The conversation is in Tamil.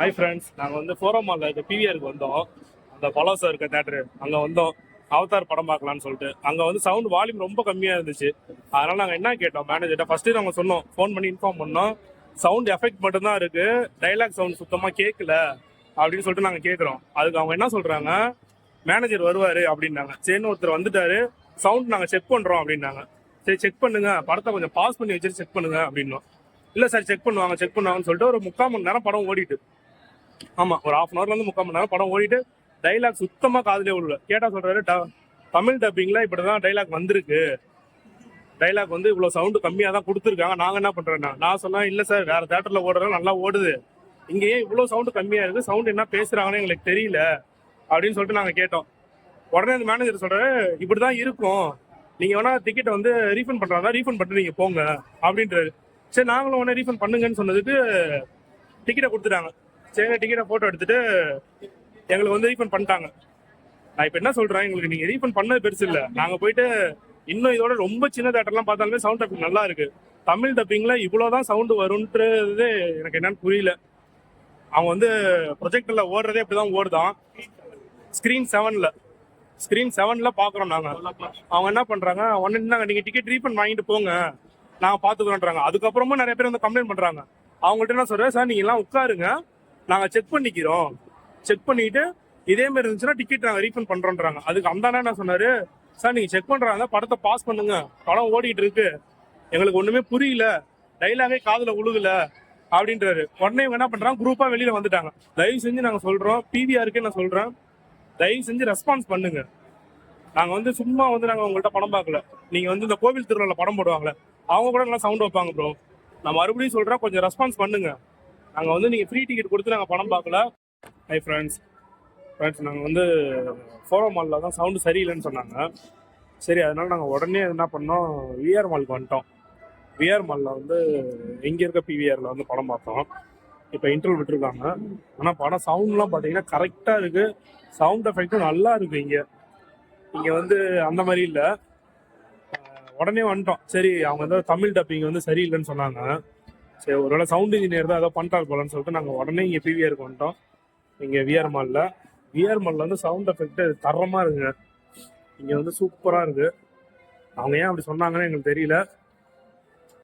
ஹாய் ஃப்ரெண்ட்ஸ், நாங்கள் வந்து ஃபோரம் மாலில் இருக்க பிவிஆருக்கு வந்தோம். அந்த பலாசா இருக்க தேட்டரு அங்கே வந்தோம். அவதார் படம் பார்க்கலான்னு சொல்லிட்டு அங்கே வந்து சவுண்ட் வால்யூம் ரொம்ப கம்மியாக இருந்துச்சு. அதனால நாங்கள் என்ன கேட்டோம் மேனேஜர்கிட்ட. ஃபர்ஸ்ட்டு நாங்கள் சொன்னோம், ஃபோன் பண்ணி இன்ஃபார்ம் பண்ணோம், சவுண்ட் எஃபெக்ட் மட்டும்தான் இருக்கு, டைலாக் சவுண்ட் சுத்தமாக கேட்கல அப்படின்னு சொல்லிட்டு நாங்கள் கேட்குறோம். அதுக்கு அவங்க என்ன சொல்றாங்க, மேனேஜர் வருவாரு அப்படின்னாங்க. சரின்னு ஒருத்தர் வந்துட்டாரு, சவுண்ட் நாங்கள் செக் பண்றோம் அப்படின்னாங்க. சரி செக் பண்ணுங்க, படத்தை கொஞ்சம் பாஸ் பண்ணி வச்சுட்டு செக் பண்ணுங்க அப்படின்னோம். இல்லை சார் செக் பண்ணுவாங்கன்னு சொல்லிட்டு ஒரு 3/4 மணி நேரம் படம் ஓடிட்டு. ஆமா, ஒரு ½ மணி நேரம்ல 3/4 மணி நேரம் படம் ஓடிட்டு டைலாக் சுத்தமா காதுலயே விடல. கேட்டா சொல்றாரு, தமிழ் டப்பிங்ல இப்படிதான் டைலாக் வந்திருக்கு, டைலாக் வந்து இவ்வளவு சவுண்ட் கம்மியா தான் கொடுத்துருக்காங்க, நாங்க என்ன பண்றோம்னா. நான் சொன்னேன், இல்ல சார் வேற தேட்டர்ல ஓடுறது நல்லா ஓடுது, இங்க ஏன் இவ்வளவு சவுண்ட் கம்மியா இருக்கு, சவுண்ட் என்ன பேசுறாங்கன்னு எங்களுக்கு தெரியல அப்படின்னு சொல்லிட்டு நாங்க கேட்டோம். உடனே அந்த மேனேஜர் சொல்றாரு, இப்படிதான் இருக்கும், நீங்க வேணா டிக்கெட்டை வந்து ரீஃபண்ட் பண்றாங்க, ரீஃபண்ட் பண்ணிட்டு நீங்க போங்க அப்படின்றாரு. சரி நாங்களும் உடனே ரீஃபண்ட் பண்ணுங்கன்னு சொன்னதுக்கு டிக்கெட்டை கொடுத்துட்டாங்க. சரி டிக்கெட்டை போட்டோ எடுத்துட்டு எங்களுக்கு வந்து ரீஃபண்ட் பண்ணிட்டாங்க. நான் இப்ப என்ன சொல்றேன், எங்களுக்கு நீங்க ரீஃபண்ட் பண்ணது பெருசு இல்ல, நாங்க போயிட்டு இன்னும் இதோட ரொம்ப சின்ன தேட்டர்லாம் பார்த்தாலுமே சவுண்ட் டப்பிங் நல்லா இருக்கு. தமிழ் டப்பிங்ல இவ்வளவுதான் சவுண்ட் வரும்ன்றது எனக்கு என்னன்னு புரியல. அவங்க வந்து ப்ரொஜெக்டர்ல ஓடுறதே அப்படிதான் ஓடுதான். ஸ்கிரீன் செவன்ல பாக்குறோம் நாங்க. அவங்க என்ன பண்றாங்க, ஒன்னு நீங்க டிக்கெட் ரீஃபண்ட் வாங்கிட்டு போங்க, நாங்க பாத்துக்கிறோன்றாங்க. அதுக்கப்புறமும் நிறைய பேர் வந்து கம்ப்ளைண்ட் பண்றாங்க. அவங்கள்ட்ட என்ன சொல்றேன், சார் நீங்க எல்லாம் உட்காருங்க, நாங்க செக் பண்ணிக்கிறோம், செக் பண்ணிட்டு இதே மாதிரி இருந்துச்சுன்னா டிக்கெட் நாங்க ரீஃபண்ட் பண்றோம்ன்றாங்க. அதுக்கு அந்த என்ன சொன்னாரு, சார் நீங்க செக் பண்றாங்க, படத்தை பாஸ் பண்ணுங்க, படம் ஓடிட்டு இருக்கு, எங்களுக்கு ஒண்ணுமே புரியல, டைலாகே காதுல உழுகல அப்படின்றாரு. உடனே இவங்க என்ன பண்றாங்க, குரூப்பா வெளியில வந்துட்டாங்க. தயவு செஞ்சு நாங்க சொல்றோம், பிவிஆருக்கு நான் சொல்றேன், தயவு செஞ்சு ரெஸ்பான்ஸ் பண்ணுங்க. நாங்க வந்து சும்மா வந்து நாங்க உங்கள்கிட்ட படம் பார்க்கல. நீங்க வந்து இந்த கோவில் திருவிழால படம் போடுவாங்களே, அவங்க கூட நல்லா சவுண்ட் வைப்பாங்க ப்ரோ. நான் மறுபடியும் சொல்றேன், கொஞ்சம் ரெஸ்பான்ஸ் பண்ணுங்க. நாங்க வந்து நீங்க ஃப்ரீ டிக்கெட் கொடுத்து நாங்க படம் பார்க்கல. ஹை ஃப்ரெண்ட்ஸ், நாங்க வந்து ஃபோரம் மாலில் தான் சவுண்டு சரியில்லைன்னு சொன்னாங்க. சரி அதனால நாங்கள் உடனே என்ன பண்ணோம், விஆர் மாலுக்கு வந்துட்டோம். விஆர் மாலில் வந்து இங்கே இருக்க பிவிஆரில் வந்து படம் பார்த்தோம். இப்போ இன்டர்வல் விட்டுருக்காங்க. ஆனால் படம் சவுண்ட்லாம் பார்த்தீங்கன்னா கரெக்டாக இருக்கு, சவுண்ட் எஃபெக்டும் நல்லா இருக்கு. இங்கே வந்து அந்த மாதிரி இல்லை. உடனே வந்துட்டோம். சரி அவங்க வந்து தமிழ் டப்பிங் வந்து சரியில்லைன்னு சொன்னாங்க. சரி ஒருவேளை சவுண்ட் இன்ஜினியர் தான் ஏதோ பண்ணிட்டார் போலன்னு சொல்லிட்டு நாங்கள் உடனே இங்கே பிவிஆருக்கு வந்துட்டோம். இங்கே விஆர் மாலில் வந்து சவுண்ட் எஃபெக்ட் தரமாக இருக்குங்க. இங்கே வந்து சூப்பராக இருக்கு. அவங்க ஏன் அப்படி சொன்னாங்கன்னு எங்களுக்கு தெரியல.